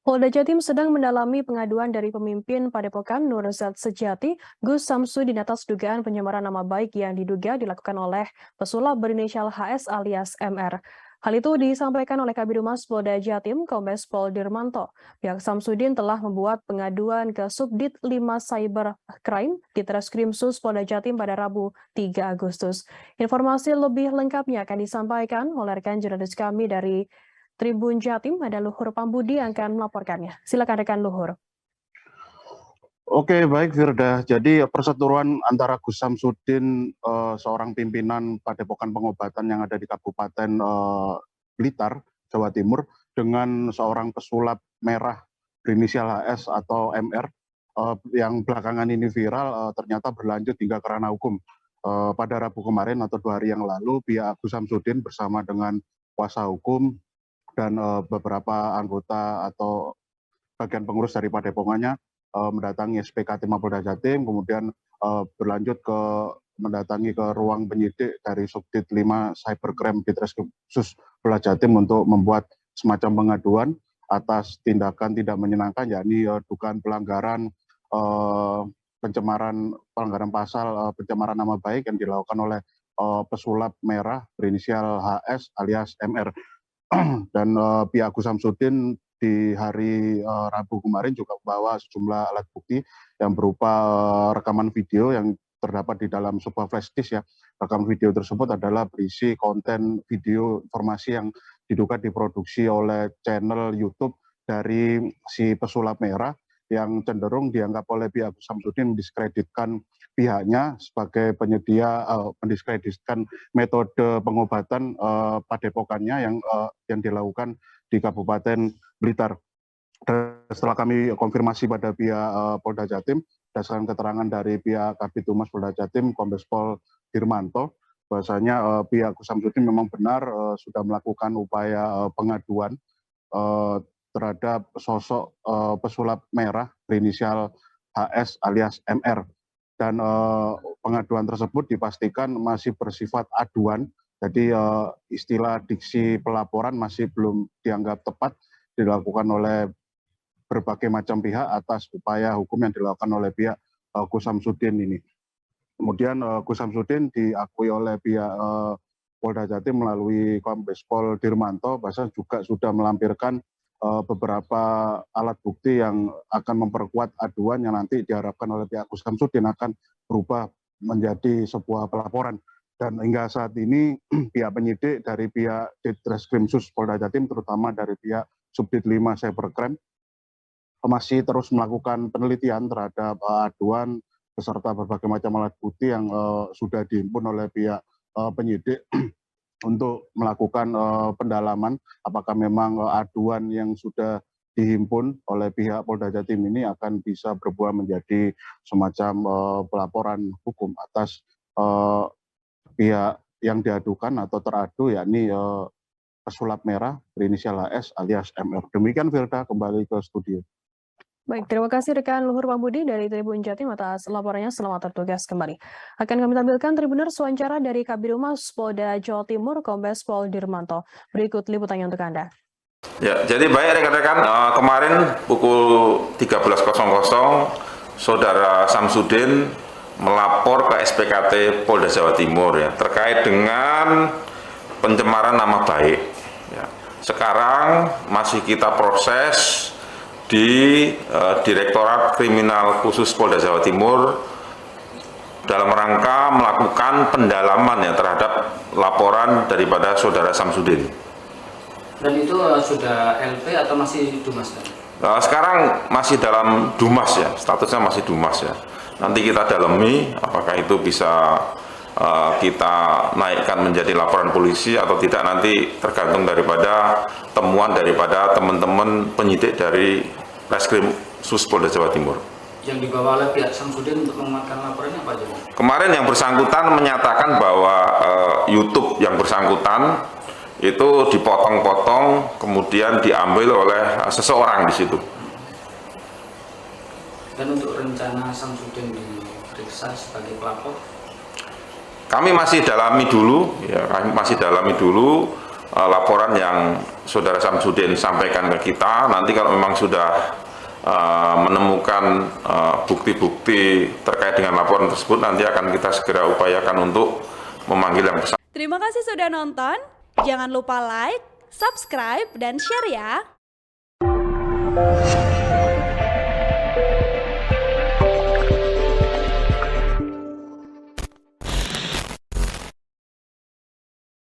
Polda Jatim sedang mendalami pengaduan dari pemimpin Padepokan Nur Zat Sejati, Gus Samsudin atas dugaan penyemaran nama baik yang diduga dilakukan oleh pesulap berinisial HS alias MR. Hal itu disampaikan oleh Kabid Humas Polda Jatim, Kombes Pol Dirmanto. Pihak Samsudin telah membuat pengaduan ke Subdit 5 Cyber Crime di Treskrim Sus Polda Jatim pada Rabu 3 Agustus. Informasi lebih lengkapnya akan disampaikan oleh rekan jurnalis kami dari Tribun Jatim, ada Luhur Pambudi yang akan melaporkannya. Silakan rekan Luhur. Oke, baik Firda. Jadi perseteruan antara Gus Samsudin, seorang pimpinan Padepokan Pengobatan yang ada di Kabupaten Blitar, Jawa Timur, dengan seorang pesulap merah berinisial HS atau MR, yang belakangan ini viral, ternyata berlanjut hingga ke ranah hukum. Pada Rabu kemarin atau 2 hari yang lalu, pihak Gus Samsudin bersama dengan kuasa hukum dan beberapa anggota atau bagian pengurus dari Padepokannya mendatangi SPK Polda Jatim, kemudian berlanjut ke mendatangi ke ruang penyidik dari Subdit 5 Cybercrime di Treskrim Sus Polda Jatim untuk membuat semacam pengaduan atas tindakan tidak menyenangkan, yakni dugaan pelanggaran pelanggaran pasal pencemaran nama baik yang dilakukan oleh pesulap merah berinisial HS alias MR. Dan pihak Gus Samsudin di hari Rabu kemarin juga membawa sejumlah alat bukti yang berupa rekaman video yang terdapat di dalam sebuah flash disk ya. Rekaman video tersebut adalah berisi konten video informasi yang diduga diproduksi oleh channel YouTube dari si pesulap merah yang cenderung dianggap oleh pihak Gus Samsudin mendiskreditkan pihaknya sebagai penyedia, mendiskreditkan metode pengobatan padepokannya yang dilakukan di Kabupaten Blitar. Dan setelah kami konfirmasi pada pihak Polda Jatim, berdasarkan keterangan dari pihak Kabid Humas Polda Jatim, Kombes Pol Dirmanto, bahwasanya pihak Gus Samsudin memang benar sudah melakukan upaya pengaduan terhadap sosok pesulap merah berinisial HS alias MR. Dan pengaduan tersebut dipastikan masih bersifat aduan, jadi istilah diksi pelaporan masih belum dianggap tepat dilakukan oleh berbagai macam pihak atas upaya hukum yang dilakukan oleh pihak Gus Samsudin ini. Kemudian Gus Samsudin diakui oleh pihak Polda Jatim melalui Kombes Pol Dirmanto, bahkan juga sudah melampirkan beberapa alat bukti yang akan memperkuat aduan yang nanti diharapkan oleh pihak Gus Samsudin akan berubah menjadi sebuah pelaporan. Dan hingga saat ini pihak penyidik dari pihak Treskrim Sus Polda Jatim, terutama dari pihak Subdit 5 Cybercrime, masih terus melakukan penelitian terhadap aduan beserta berbagai macam alat bukti yang sudah dihimpun oleh pihak penyidik untuk melakukan pendalaman apakah memang aduan yang sudah dihimpun oleh pihak Polda Jatim ini akan bisa berbuah menjadi semacam pelaporan hukum atas pihak yang diadukan atau teradu, yakni pesulap merah berinisial HS alias MR. Demikian Firda, kembali ke studio. Baik, terima kasih rekan Luhur Pambudi dari Tribun Jatim atas laporannya. Selamat bertugas kembali. Akan kami tampilkan Tribuners wawancara dari Kabid Humas Polda Jawa Timur, Kombes Pol Dirmanto. Berikut liputannya untuk Anda. Ya, jadi baik rekan-rekan, kemarin pukul 13.00 Saudara Samsudin melapor ke SPKT Polda Jawa Timur ya terkait dengan pencemaran nama baik. Ya. Sekarang masih kita proses di Direktorat Kriminal Khusus Polda Jawa Timur dalam rangka melakukan pendalaman ya terhadap laporan daripada Saudara Samsudin. Dan itu sudah LP atau masih Dumas? Sekarang masih dalam Dumas ya, statusnya masih Dumas ya. Nanti kita dalami apakah itu bisa kita naikkan menjadi laporan polisi atau tidak, nanti tergantung daripada temuan daripada teman-teman penyidik dari Reskrim Sus Polda Jawa Timur. Yang dibawa oleh pihak Samsudin untuk menguatkan laporannya apa aja? Kemarin yang bersangkutan menyatakan bahwa YouTube yang bersangkutan itu dipotong-potong kemudian diambil oleh seseorang di situ. Dan untuk rencana Samsudin diperiksa sebagai pelapor? Kami masih dalami dulu, ya, laporan yang Saudara Samsudin sampaikan ke kita. Nanti kalau memang sudah menemukan bukti-bukti terkait dengan laporan tersebut, nanti akan kita segera upayakan untuk memanggil yang bersangkutan. Terima kasih sudah nonton. Jangan lupa like, subscribe, dan share ya.